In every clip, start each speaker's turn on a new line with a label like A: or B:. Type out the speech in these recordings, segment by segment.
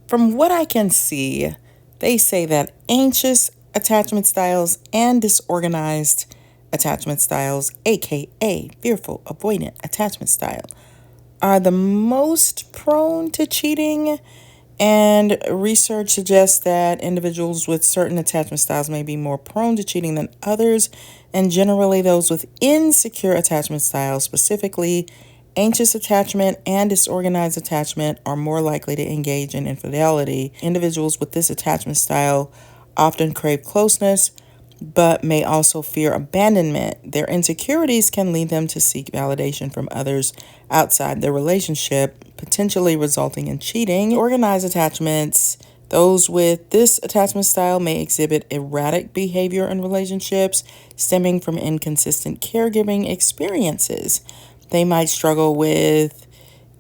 A: From what I can see, they say that anxious attachment styles and disorganized attachment styles, aka fearful avoidant attachment style, are the most prone to cheating. And research suggests that individuals with certain attachment styles may be more prone to cheating than others, and generally those with insecure attachment styles, specifically anxious attachment and disorganized attachment, are more likely to engage in infidelity. Individuals with this attachment style often crave closeness, but may also fear abandonment. Their insecurities can lead them to seek validation from others outside their relationship, potentially resulting in cheating. Organized attachments, those with this attachment style may exhibit erratic behavior in relationships stemming from inconsistent caregiving experiences. They might struggle with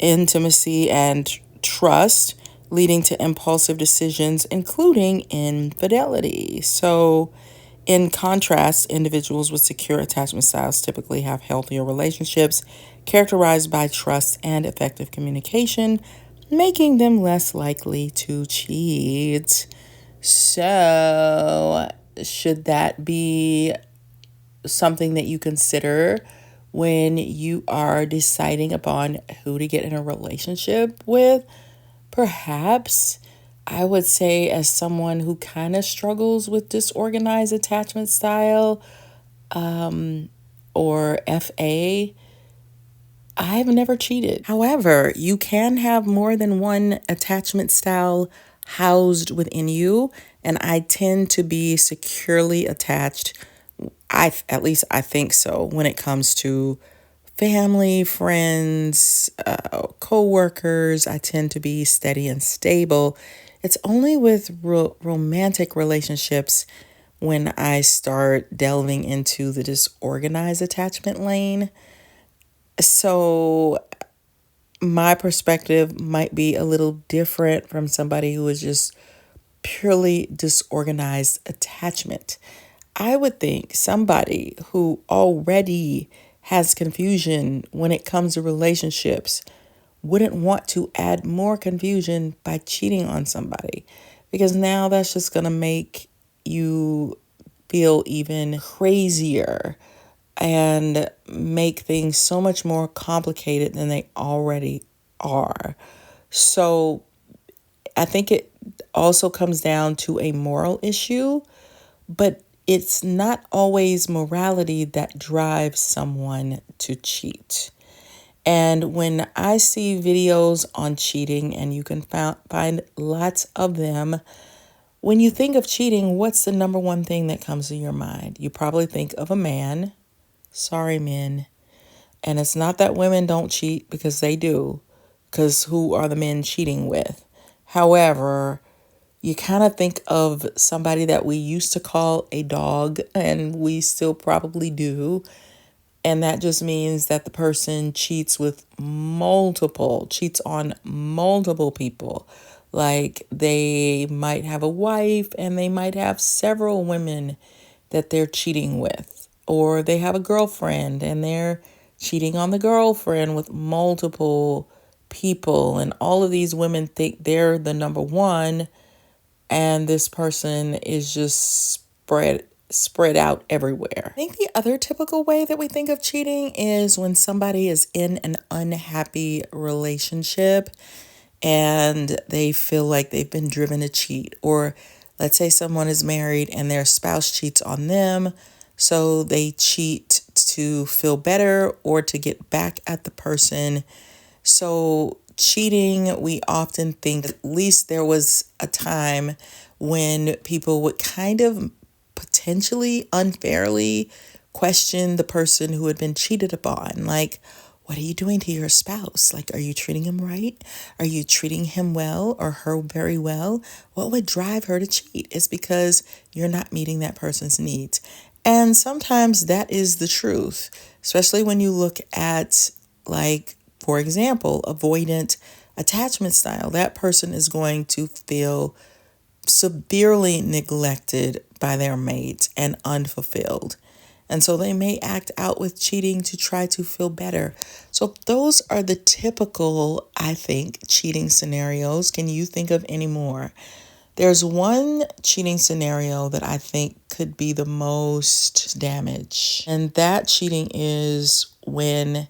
A: intimacy and trust, leading to impulsive decisions, including infidelity. So, in contrast, individuals with secure attachment styles typically have healthier relationships characterized by trust and effective communication, making them less likely to cheat. So, should that be something that you consider when you are deciding upon who to get in a relationship with? Perhaps. I would say, as someone who kind of struggles with disorganized attachment style, or FA, I've never cheated. However, you can have more than one attachment style housed within you, and I tend to be securely attached. At least I think so when it comes to family, friends, co-workers. I tend to be steady and stable. It's only with romantic relationships when I start delving into the disorganized attachment lane. So my perspective might be a little different from somebody who is just purely disorganized attachment. I would think somebody who already has confusion when it comes to relationships wouldn't want to add more confusion by cheating on somebody, because now that's just going to make you feel even crazier and make things so much more complicated than they already are. So I think it also comes down to a moral issue, but it's not always morality that drives someone to cheat. And when I see videos on cheating, and you can find lots of them, when you think of cheating, what's the number one thing that comes to your mind? You probably think of a man. Sorry, men. And it's not that women don't cheat, because they do, because who are the men cheating with? However, you kind of think of somebody that we used to call a dog, and we still probably do. And that just means that the person cheats on multiple people. Like, they might have a wife and they might have several women that they're cheating with. Or they have a girlfriend and they're cheating on the girlfriend with multiple people. And all of these women think they're the number one, and this person is just spread out everywhere. I think the other typical way that we think of cheating is when somebody is in an unhappy relationship and they feel like they've been driven to cheat. Or let's say someone is married and their spouse cheats on them, so they cheat to feel better or to get back at the person. So cheating, we often think, at least there was a time when people would kind of potentially unfairly question the person who had been cheated upon. Like, what are you doing to your spouse? Like, are you treating him right? Are you treating him well or her very well? What would drive her to cheat? It's because you're not meeting that person's needs. And sometimes that is the truth, especially when you look at, like, for example, avoidant attachment style. That person is going to feel severely neglected by their mate and unfulfilled. And so they may act out with cheating to try to feel better. So those are the typical, I think, cheating scenarios. Can you think of any more? There's one cheating scenario that I think could be the most damage. And that cheating is when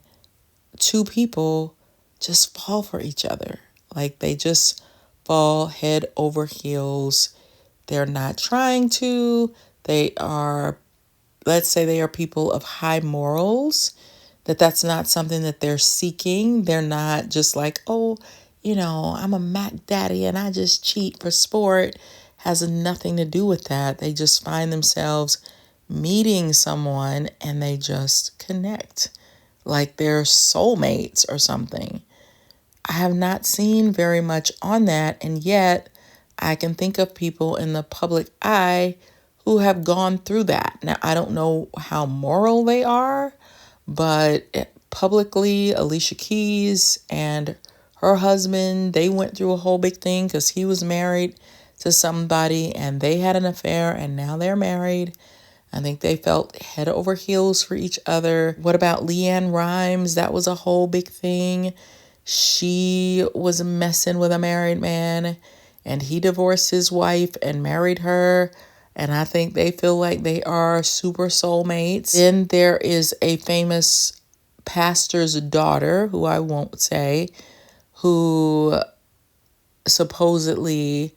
A: two people just fall for each other. Like they just fall head over heels. They're not trying to. They are, let's say they are people of high morals, that's not something that they're seeking. They're not just like, oh, I'm a Mac daddy and I just cheat for sport. Has nothing to do with that. They just find themselves meeting someone and they just connect like they're soulmates or something. I have not seen very much on that, and yet I can think of people in the public eye who have gone through that. Now, I don't know how moral they are, but publicly, Alicia Keys and her husband, they went through a whole big thing because he was married to somebody and they had an affair and now they're married. I think they felt head over heels for each other. What about Leanne Rimes? That was a whole big thing. She was messing with a married man and he divorced his wife and married her. And I think they feel like they are super soulmates. Then there is a famous pastor's daughter, who I won't say, who supposedly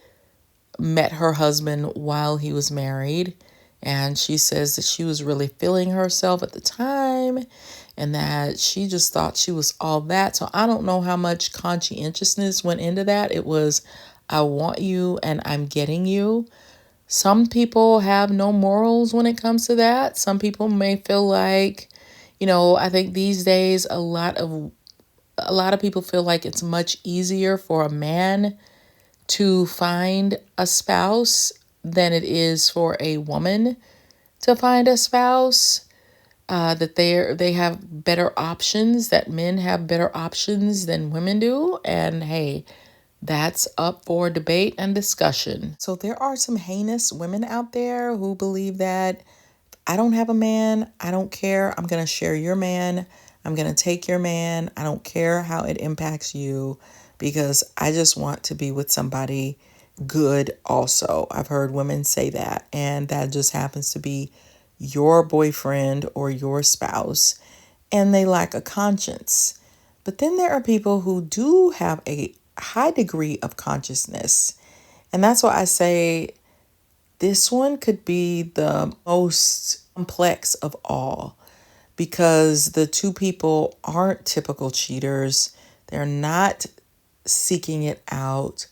A: met her husband while he was married. And she says that she was really feeling herself at the time and that she just thought she was all that. So I don't know how much conscientiousness went into that. It was, I want you and I'm getting you. Some people have no morals when it comes to that. Some people may feel like, I think these days a lot of people feel like it's much easier for a man to find a spouse than it is for a woman to find a spouse. That they have better options, that men have better options than women do. And hey, that's up for debate and discussion. So there are some heinous women out there who believe that I don't have a man, I don't care, I'm going to share your man, I'm going to take your man, I don't care how it impacts you because I just want to be with somebody good also. I've heard women say that, and that just happens to be your boyfriend or your spouse, and they lack a conscience. But then there are people who do have a high degree of consciousness. And that's why I say this one could be the most complex of all because the two people aren't typical cheaters. They're not seeking it out.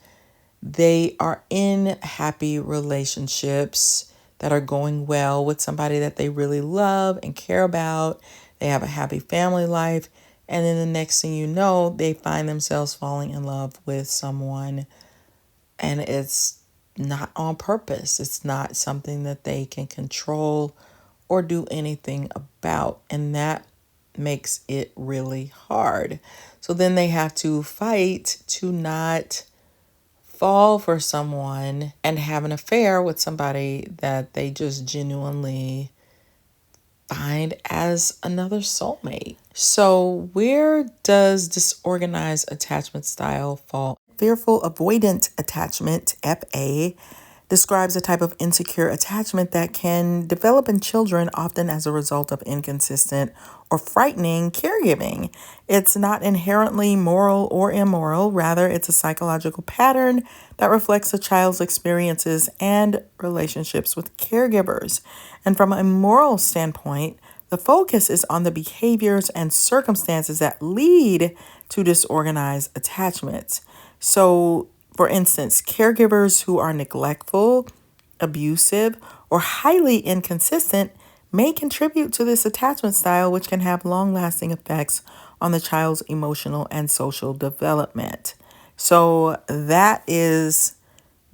A: They are in happy relationships that are going well with somebody that they really love and care about. They have a happy family life. And then the next thing you know, they find themselves falling in love with someone. And it's not on purpose. It's not something that they can control or do anything about. And that makes it really hard. So then they have to fight to not fall for someone and have an affair with somebody that they just genuinely find as another soulmate. So where does disorganized attachment style fall? Fearful-avoidant attachment, FA, describes a type of insecure attachment that can develop in children, often as a result of inconsistent or frightening caregiving. It's not inherently moral or immoral. Rather, it's a psychological pattern that reflects a child's experiences and relationships with caregivers. And from a moral standpoint, the focus is on the behaviors and circumstances that lead to disorganized attachments. So, for instance, caregivers who are neglectful, abusive, or highly inconsistent may contribute to this attachment style, which can have long-lasting effects on the child's emotional and social development. So that is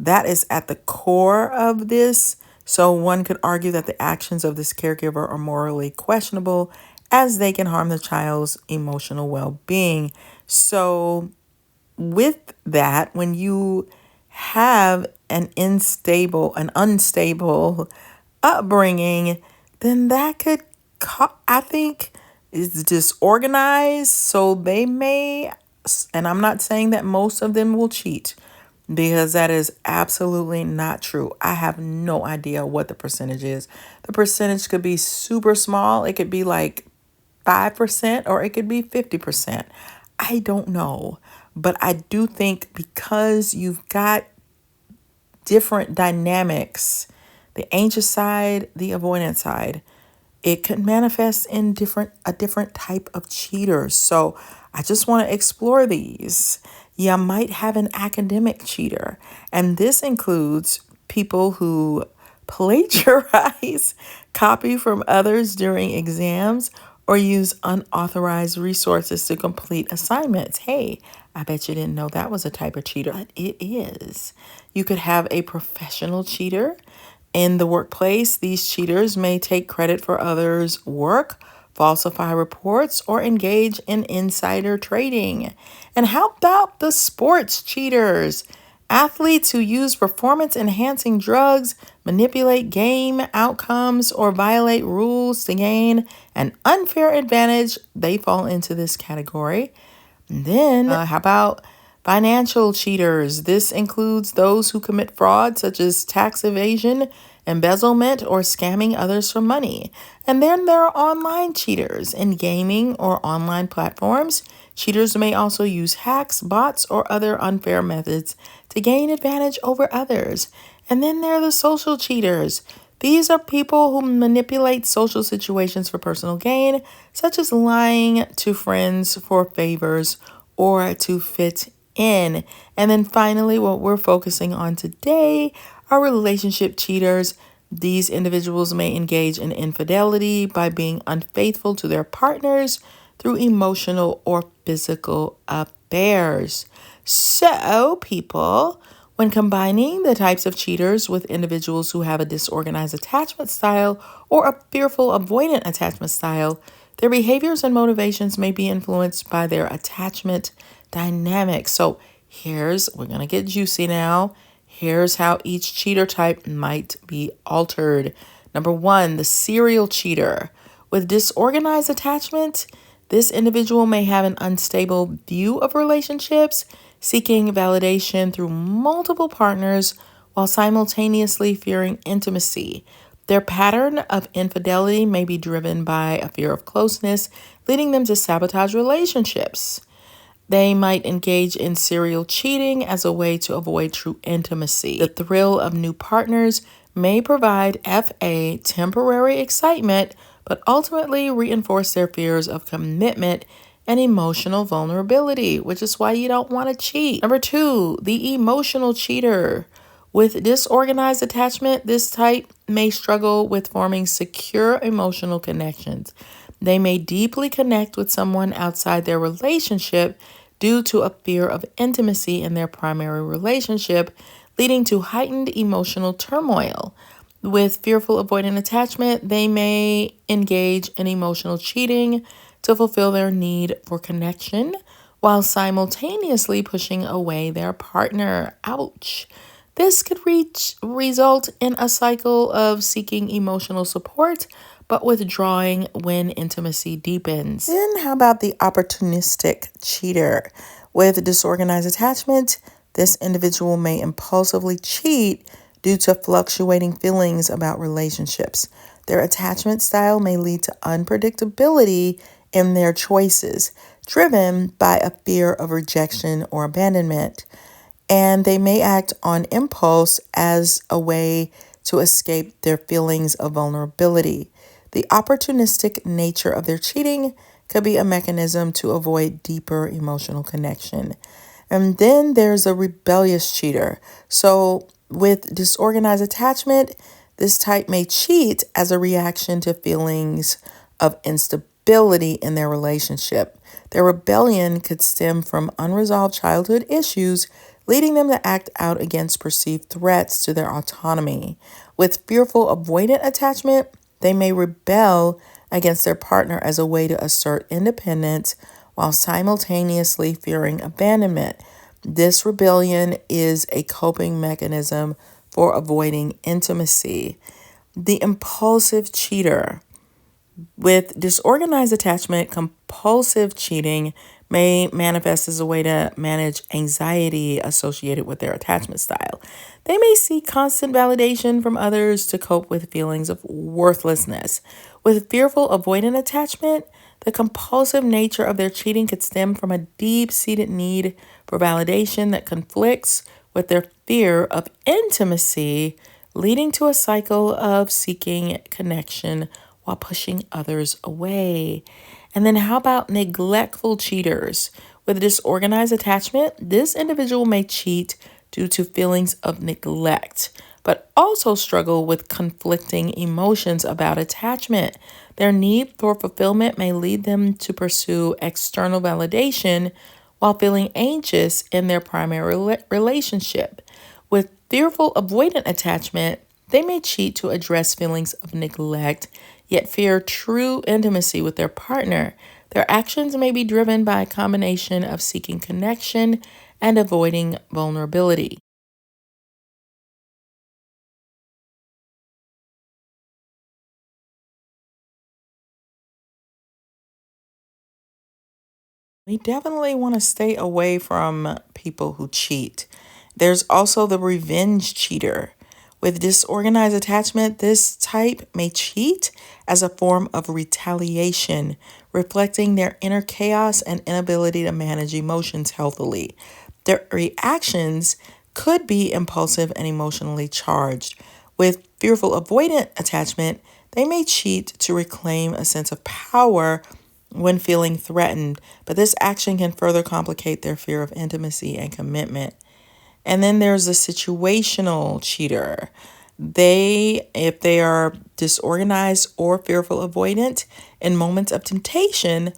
A: at the core of this. So one could argue that the actions of this caregiver are morally questionable as they can harm the child's emotional well-being. So with that, when you have an unstable upbringing, then that could I think, is disorganized. So they may, and I'm not saying that most of them will cheat, because that is absolutely not true. I have no idea what the percentage is. The percentage could be super small. It could be like 5% or it could be 50%. I don't know. But I do think because you've got different dynamics, the anxious side, the avoidant side, it could manifest in a different type of cheaters. So I just want to explore these. You might have an academic cheater, and this includes people who plagiarize, copy from others during exams, or use unauthorized resources to complete assignments. Hey, I bet you didn't know that was a type of cheater, but it is. You could have a professional cheater. In the workplace, these cheaters may take credit for others' work, falsify reports, or engage in insider trading. And how about the sports cheaters? Athletes who use performance-enhancing drugs, manipulate game outcomes, or violate rules to gain an unfair advantage, they fall into this category. And then, how about financial cheaters? This includes those who commit fraud, such as tax evasion, embezzlement, or scamming others for money. And then there are online cheaters. In gaming or online platforms, cheaters may also use hacks, bots, or other unfair methods to gain advantage over others. And then there are the social cheaters. These are people who manipulate social situations for personal gain, such as lying to friends for favors or to fit in. And then finally, what we're focusing on today are relationship cheaters. These individuals may engage in infidelity by being unfaithful to their partners through emotional or physical affairs. So, people, when combining the types of cheaters with individuals who have a disorganized attachment style or a fearful avoidant attachment style, their behaviors and motivations may be influenced by their attachment dynamics. So we're going to get juicy now. Here's how each cheater type might be altered. Number one, the serial cheater. With disorganized attachment, this individual may have an unstable view of relationships, seeking validation through multiple partners while simultaneously fearing intimacy. Their pattern of infidelity may be driven by a fear of closeness, leading them to sabotage relationships. They might engage in serial cheating as a way to avoid true intimacy. The thrill of new partners may provide FA temporary excitement, but ultimately reinforce their fears of commitment and emotional vulnerability, which is why you don't want to cheat. Number two, the emotional cheater. With disorganized attachment, this type may struggle with forming secure emotional connections. They may deeply connect with someone outside their relationship due to a fear of intimacy in their primary relationship, leading to heightened emotional turmoil. With fearful avoidant attachment, they may engage in emotional cheating to fulfill their need for connection while simultaneously pushing away their partner. Ouch. This could result in a cycle of seeking emotional support but withdrawing when intimacy deepens. Then how about the opportunistic cheater? With disorganized attachment, this individual may impulsively cheat due to fluctuating feelings about relationships. Their attachment style may lead to unpredictability in their choices, driven by a fear of rejection or abandonment. And they may act on impulse as a way to escape their feelings of vulnerability. The opportunistic nature of their cheating could be a mechanism to avoid deeper emotional connection. And then there's a rebellious cheater. So with disorganized attachment, this type may cheat as a reaction to feelings of instability in their relationship. Their rebellion could stem from unresolved childhood issues, leading them to act out against perceived threats to their autonomy. With fearful avoidant attachment, they may rebel against their partner as a way to assert independence while simultaneously fearing abandonment. This rebellion is a coping mechanism for avoiding intimacy. The impulsive cheater. With disorganized attachment, compulsive cheating may manifest as a way to manage anxiety associated with their attachment style. They may seek constant validation from others to cope with feelings of worthlessness. With fearful avoidant attachment, the compulsive nature of their cheating could stem from a deep-seated need for validation that conflicts with their fear of intimacy, leading to a cycle of seeking connection while pushing others away. And then how about neglectful cheaters? With disorganized attachment, this individual may cheat due to feelings of neglect, but also struggle with conflicting emotions about attachment. Their need for fulfillment may lead them to pursue external validation while feeling anxious in their primary relationship. With fearful avoidant attachment, they may cheat to address feelings of neglect, yet fear true intimacy with their partner. Their actions may be driven by a combination of seeking connection and avoiding vulnerability. We definitely want to stay away from people who cheat. There's also the revenge cheater. With disorganized attachment, this type may cheat as a form of retaliation, reflecting their inner chaos and inability to manage emotions healthily. Their reactions could be impulsive and emotionally charged. With fearful avoidant attachment, they may cheat to reclaim a sense of power when feeling threatened, but this action can further complicate their fear of intimacy and commitment. And then there's the situational cheater. If they are disorganized or fearful avoidant, in moments of temptation,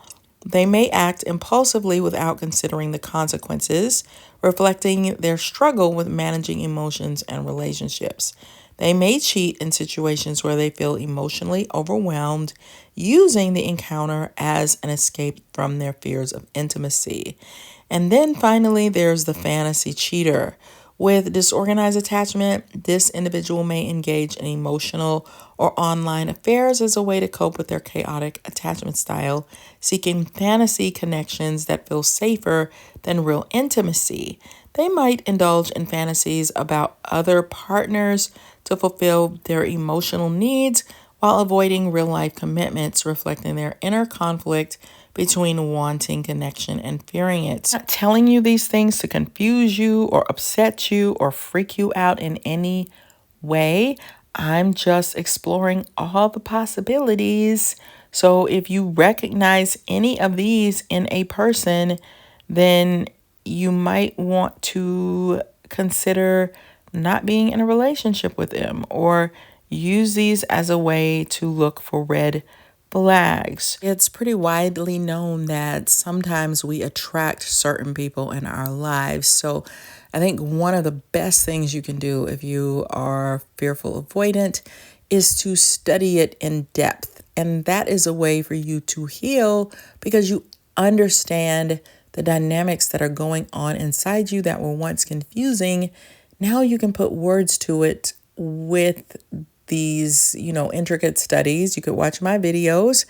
A: they may act impulsively without considering the consequences, reflecting their struggle with managing emotions and relationships. They may cheat in situations where they feel emotionally overwhelmed, using the encounter as an escape from their fears of intimacy. And then finally, there's the fantasy cheater. With disorganized attachment, this individual may engage in emotional or online affairs as a way to cope with their chaotic attachment style, seeking fantasy connections that feel safer than real intimacy. They might indulge in fantasies about other partners to fulfill their emotional needs while avoiding real life commitments, reflecting their inner conflict between wanting connection and fearing it. I'm not telling you these things to confuse you or upset you or freak you out in any way. I'm just exploring all the possibilities. So if you recognize any of these in a person, then you might want to consider not being in a relationship with them or use these as a way to look for red flags. It's pretty widely known that sometimes we attract certain people in our lives. So I think one of the best things you can do if you are fearful avoidant is to study it in depth. And that is a way for you to heal because you understand the dynamics that are going on inside you that were once confusing. Now you can put words to it with these, intricate studies. You could watch my videos.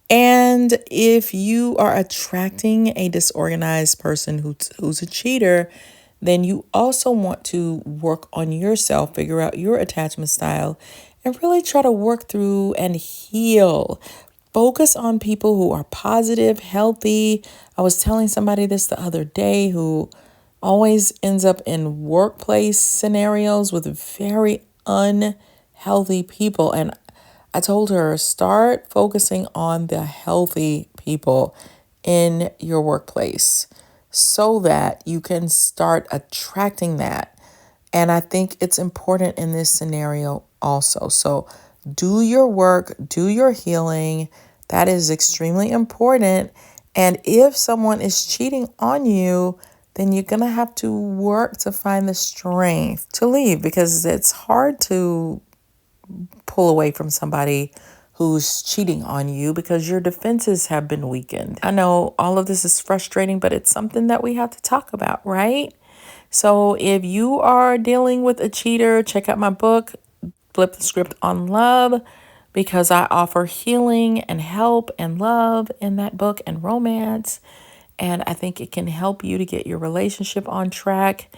A: And if you are attracting a disorganized person who's a cheater, then you also want to work on yourself, figure out your attachment style, and really try to work through and heal. Focus on people who are positive, healthy. I was telling somebody this the other day who always ends up in workplace scenarios with very unhealthy people. And I told her, start focusing on the healthy people in your workplace so that you can start attracting that. And I think it's important in this scenario also. So do your work, do your healing. That is extremely important. And if someone is cheating on you, then you're going to have to work to find the strength to leave because it's hard to pull away from somebody who's cheating on you because your defenses have been weakened. I know all of this is frustrating, but it's something that we have to talk about, right? So if you are dealing with a cheater, check out my book, Flip the Script on Love. because I offer healing and help and love in that book and romance. And I think it can help you to get your relationship on track.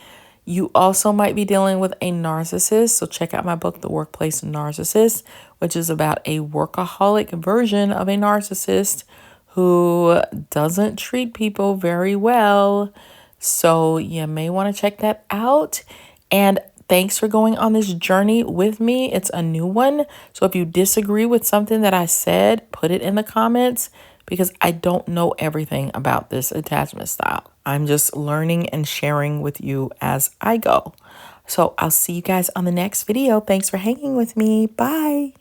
A: You also might be dealing with a narcissist. So check out my book, The Workplace Narcissist, which is about a workaholic version of a narcissist who doesn't treat people very well. So you may want to check that out. And thanks for going on this journey with me. It's a new one. So if you disagree with something that I said, put it in the comments because I don't know everything about this attachment style. I'm just learning and sharing with you as I go. So I'll see you guys on the next video. Thanks for hanging with me. Bye.